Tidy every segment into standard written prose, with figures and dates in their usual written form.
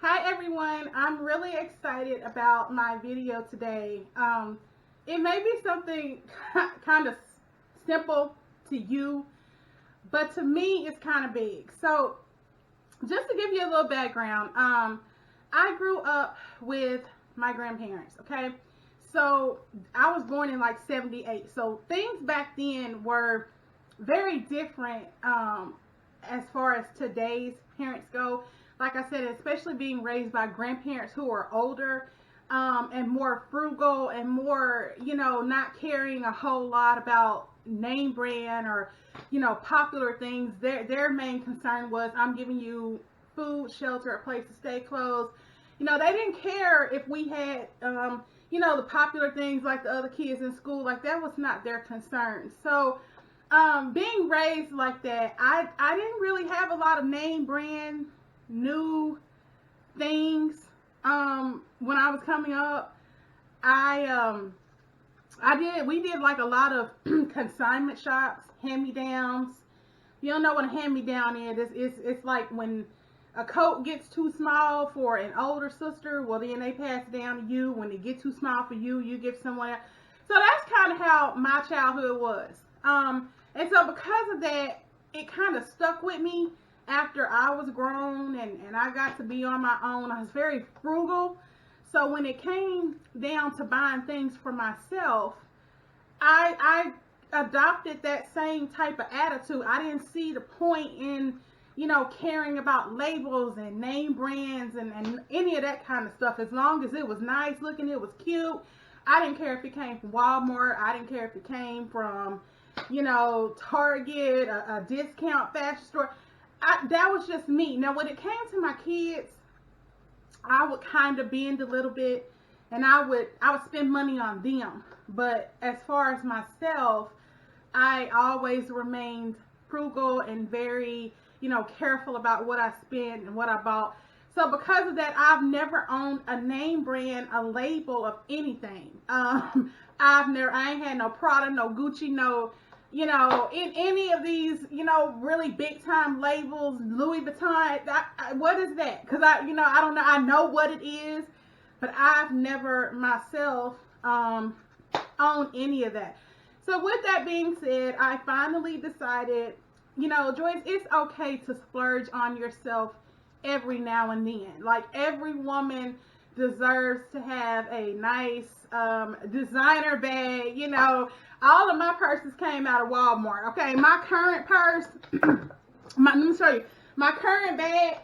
Hi everyone, I'm really excited about my video today. It may be something kind of simple to you, but to me it's kind of big. So just to give you a little background, I grew up with my grandparents, okay? So I was born in like 78. So things back then were very different as far as today's parents go. Like I said, especially being raised by grandparents who are older and more frugal and more, not caring a whole lot about name brand or, popular things. Their main concern was, I'm giving you food, shelter, a place to stay, clothes. They didn't care if we had, the popular things like the other kids in school. Like, that was not their concern. So, being raised like that, I didn't really have a lot of name brand new things when I was coming up. We did like a lot of consignment shops, hand-me-downs. You don't know what a hand-me-down is. It's like when a coat gets too small for an older sister, well then they pass it down to you. When it gets too small for you, you give someone else. So that's kind of how my childhood was. And so because of that, it kind of stuck with me after I was grown and I got to be on my own. I was very frugal. So when it came down to buying things for myself, I adopted that same type of attitude. I didn't see the point in, caring about labels and name brands and any of that kind of stuff. As long as it was nice looking, it was cute. I didn't care if it came from Walmart. I didn't care if it came from, Target, a discount fashion store. That was just me. Now, when it came to my kids, I would kind of bend a little bit, and I would spend money on them. But as far as myself, I always remained frugal and very, careful about what I spent and what I bought. So because of that, I've never owned a name brand, a label of anything. I ain't had no Prada, no Gucci, no, in any of these, really big time labels, Louis Vuitton. What is that? Because I don't know. I know what it is, but I've never myself owned any of that. So with that being said, I finally decided, Joyce, it's okay to splurge on yourself every now and then. Like, every woman deserves to have a nice designer bag. All of my purses came out of Walmart. Okay, my current purse, let me show you. My current bag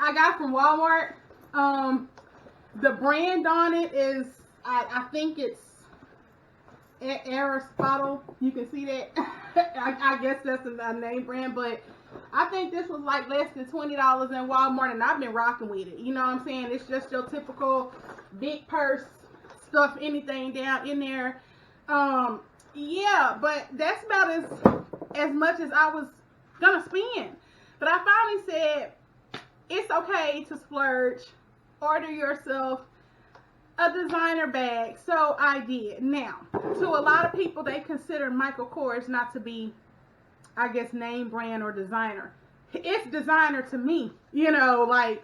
I got from Walmart. The brand on it is, I think it's Aristotle. You can see that. I guess that's a name brand, but I think this was like less than $20 in Walmart, and I've been rocking with it. You know what I'm saying? It's just your typical big purse, stuff anything down in there. Yeah, but that's about as much as I was gonna spend. But I finally said, it's okay to splurge. Order yourself a designer bag. So I did. Now, to a lot of people, they consider Michael Kors not to be, I guess, name brand or designer. It's designer to me. Like,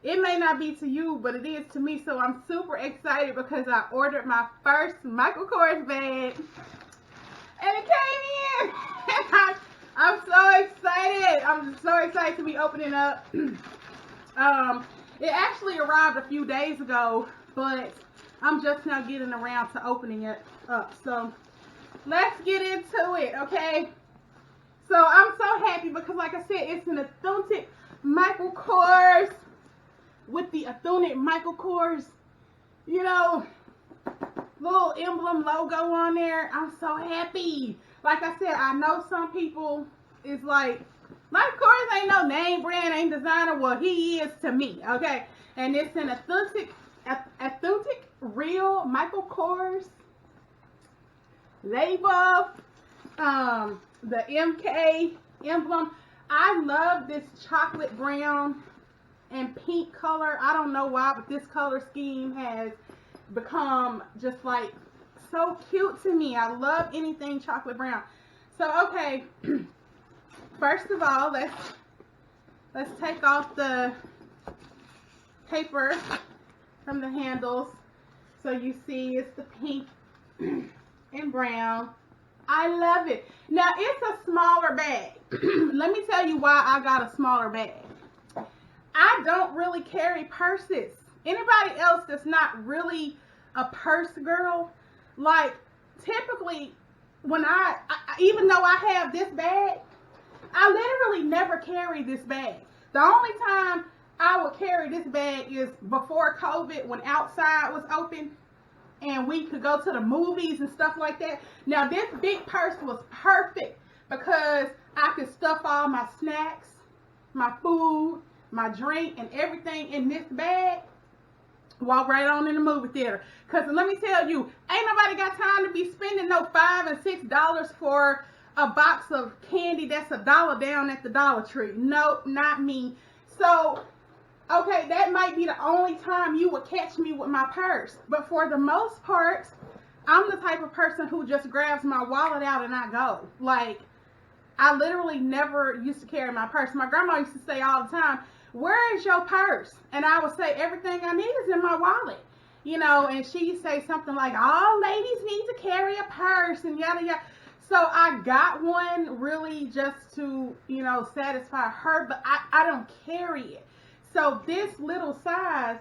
it may not be to you, but it is to me. So I'm super excited because I ordered my first Michael Kors bag, and it came in. I'm so excited. I'm so excited to be opening up. It actually arrived a few days ago, but I'm just now getting around to opening it up. So let's get into it, okay? So I'm so happy because, like I said, it's an authentic Michael Kors with the authentic Michael Kors, little emblem logo on there. I'm so happy. Like I said, I know some people is like, Michael Kors ain't no name brand, ain't designer. Well, he is to me, okay? And it's an authentic, real Michael Kors label. The MK emblem. I love this chocolate brown and pink color. I don't know why, but this color scheme has become just like so cute to me. I love anything chocolate brown. So okay, first of all, let's take off the paper from the handles. So you see it's the pink and brown. I love it. Now it's a smaller bag. Let me tell you why I got a smaller bag. I don't really carry purses. Anybody else that's not really a purse girl, like typically when I even though I have this bag, I literally never carry this bag. The only time I would carry this bag is before COVID, when outside was open and we could go to the movies and stuff like that. Now this big purse was perfect because I could stuff all my snacks, my food, my drink, and everything in this bag. Walk right on in the movie theater. Because let me tell you, ain't nobody got time to be spending no $5 and $6 for a box of candy that's $1 down at the Dollar Tree. Nope, not me. So, okay, that might be the only time you would catch me with my purse. But for the most part, I'm the type of person who just grabs my wallet out and I go. Like, I literally never used to carry my purse. My grandma used to say all the time, "Where is your purse?" And I would say, "Everything I need is in my wallet." You know, and she'd say something like, "All ladies need to carry a purse," and yada yada. So I got one really just to, you know, satisfy her, but I don't carry it. So this little size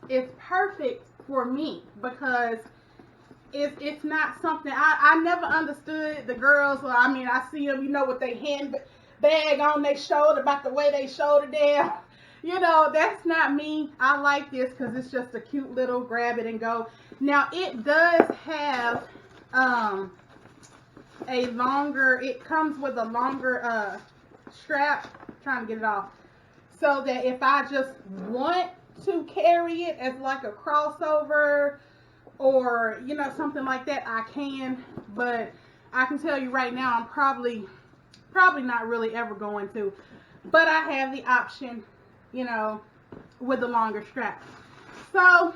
is perfect for me because it's not something, I never understood the girls. Well, I mean, I see them, you know, with their handbag on their shoulder, about the way they shoulder down. You know, that's not me. I like this because it's just a cute little grab it and go. Now, it does have a longer, it comes with a longer strap. I'm trying to get it off. So that if I just want to carry it as like a crossover or, you know, something like that, I can. But I can tell you right now, I'm probably not really ever going to. But I have the option, you know, with the longer strap. So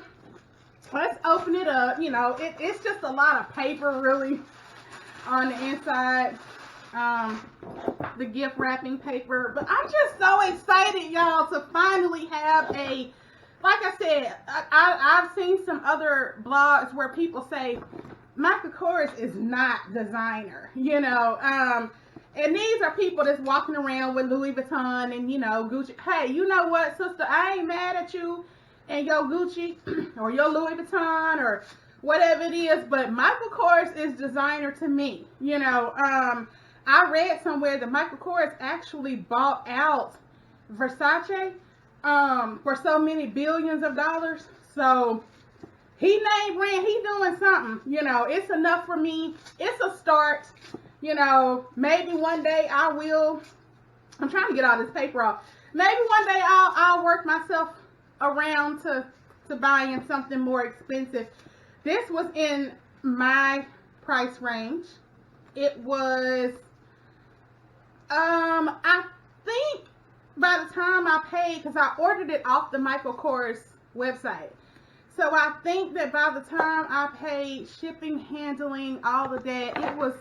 let's open it up. You know, it's just a lot of paper really on the inside. The gift wrapping paper. But I'm just so excited, y'all, to finally have a, like I said, I've seen some other blogs where people say Michael Kors is not designer, you know. And these are people that's walking around with Louis Vuitton and, you know, Gucci. Hey, you know what, sister? I ain't mad at you and your Gucci or your Louis Vuitton or whatever it is, but Michael Kors is designer to me. You know, I read somewhere that Michael Kors actually bought out Versace for so many billions of dollars. So he name brand, he doing something. You know, it's enough for me. It's a start. You know, maybe one day I will. I'm trying to get all this paper off. Maybe one day I'll work myself around to buying something more expensive. This was in my price range. It was, I think by the time I paid, because I ordered it off the Michael Kors website. So I think that by the time I paid shipping, handling, all of that, it was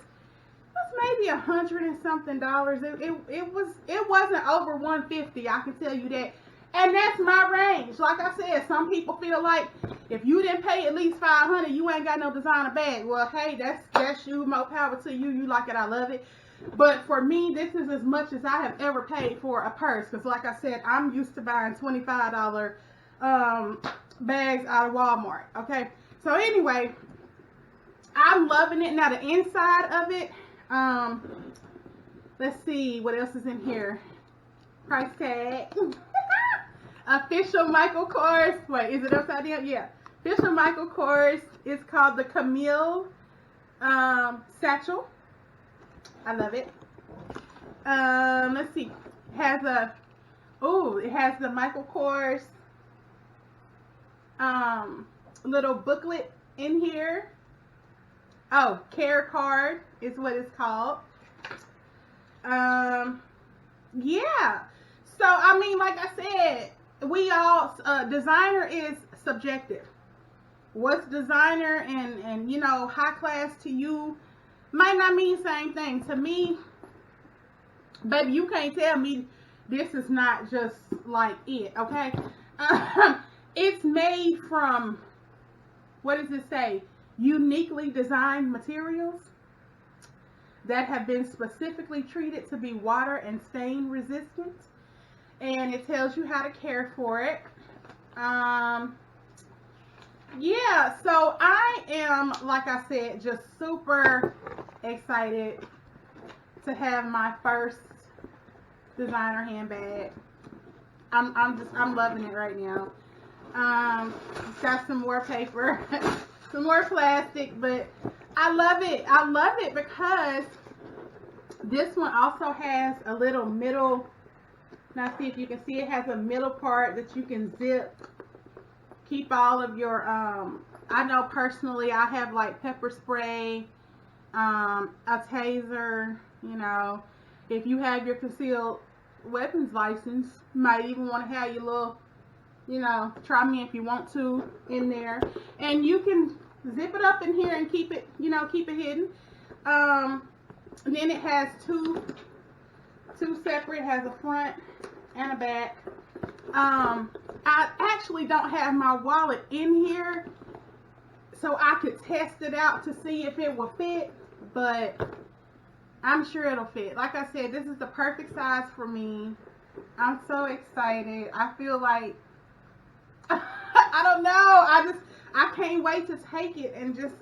maybe $100 and something. It wasn't over $150, I can tell you that. And that's my range. Like I said, some people feel like if you didn't pay at least $500, you ain't got no designer bag. Well, hey, that's you. More power to you. You like it, I love it. But for me, this is as much as I have ever paid for a purse. Because like I said, I'm used to buying $25 bags out of Walmart. Okay. So anyway, I'm loving it. Now the inside of it, let's see what else is in here. Price tag. Official Michael Kors. Wait, is it upside down? Yeah. Official Michael Kors. It's called the Camille Satchel. I love it. Let's see. It has the Michael Kors little booklet in here. Oh, care card is what it's called. Yeah. So, I mean, like I said, we all, designer is subjective. What's designer and, you know, high class to you might not mean the same thing. To me, baby, you can't tell me this is not just like it, okay? It's made from, what does it say? Uniquely designed materials that have been specifically treated to be water and stain resistant. And it tells you how to care for it. Yeah, so I am, like I said, just super excited to have my first designer handbag. I'm loving it right now. It's got some more paper, some more plastic, but I love it. I love it because this one also has a little middle. Now see if you can see, it has a middle part that you can zip. Keep all of your, I know personally I have like pepper spray, a taser, you know. If you have your concealed weapons license, you might even want to have your little, you know, try me if you want to in there. And you can zip it up in here and keep it, you know, keep it hidden. And then it has two separate, it has a front and a back. I actually don't have my wallet in here, so I could test it out to see if it will fit, but I'm sure it'll fit. Like I said, this is the perfect size for me. I'm so excited. I feel like, I don't know, I can't wait to take it and just,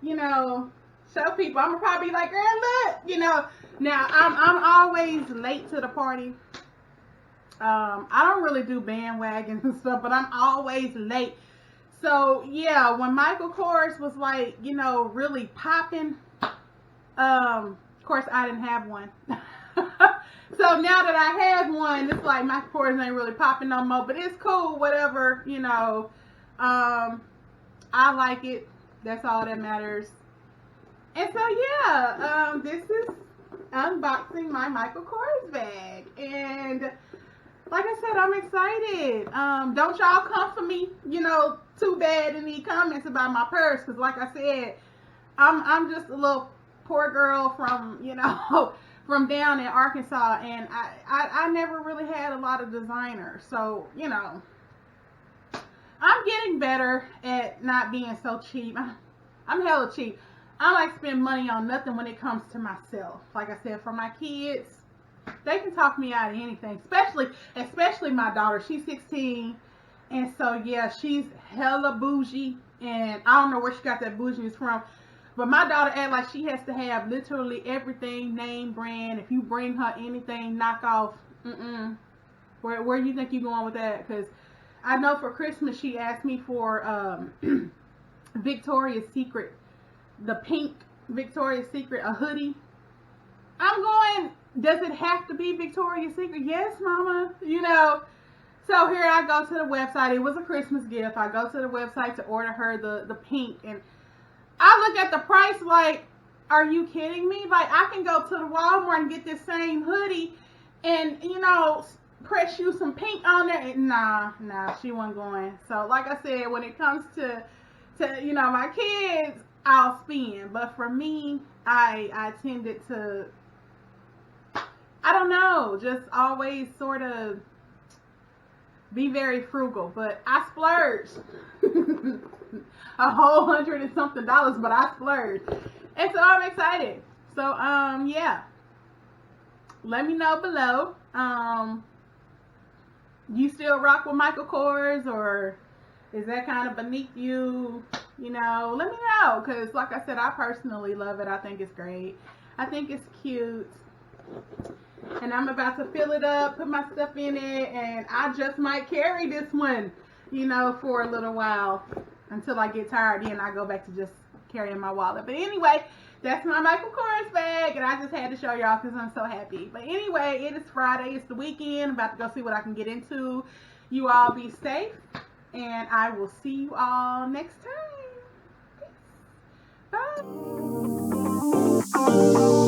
you know, show people. I'm gonna probably be like, girl, look, you know. Now, I'm always late to the party. I don't really do bandwagons and stuff, but I'm always late. So yeah, when Michael Kors was like, you know, really popping, of course I didn't have one. So now that I have one, it's like Michael Kors ain't really popping no more, but it's cool, whatever, you know. I like it. That's all that matters. And so yeah, this is unboxing my Michael Kors bag. And like I said, I'm excited. Don't y'all come for me, you know, too bad in the comments about my purse, because like I said, I'm just a little poor girl from, you know, from down in Arkansas, and I never really had a lot of designers. So, you know, I'm getting better at not being so cheap. I'm hella cheap. I like spend money on nothing when it comes to myself. Like I said, for my kids, they can talk me out of anything, especially my daughter. She's 16, and so yeah, she's hella bougie, and I don't know where she got that bouginess from, but my daughter act like she has to have literally everything name brand. If you bring her anything knockoff, where you think you going with that? Because I know for Christmas she asked me for Victoria's Secret, the pink Victoria's Secret, a hoodie. I'm going, does it have to be Victoria's Secret? Yes, mama, you know. So here I go to the website. It was a Christmas gift. I go to the website to order her the pink, and I look at the price like, are you kidding me? Like, I can go to the Walmart and get this same hoodie and, you know, press you some pink on there. And nah, she wasn't going. So like I said, when it comes to you know, my kids, I'll spend. But for me, I tended to, I don't know, just always sort of be very frugal. But I splurged a whole $100 and something, but I splurged. And so I'm excited. So yeah, let me know below. You still rock with Michael Kors, or is that kind of beneath you? You know, let me know, because like I said, I personally love it. I think it's great. I think it's cute. And I'm about to fill it up, put my stuff in it, and I just might carry this one, you know, for a little while until I get tired. Then I go back to just carrying my wallet. But anyway, that's my Michael Kors bag, and I just had to show y'all because I'm so happy. But anyway, it is Friday. It's the weekend. I'm about to go see what I can get into. You all be safe, and I will see you all next time. Peace. Bye.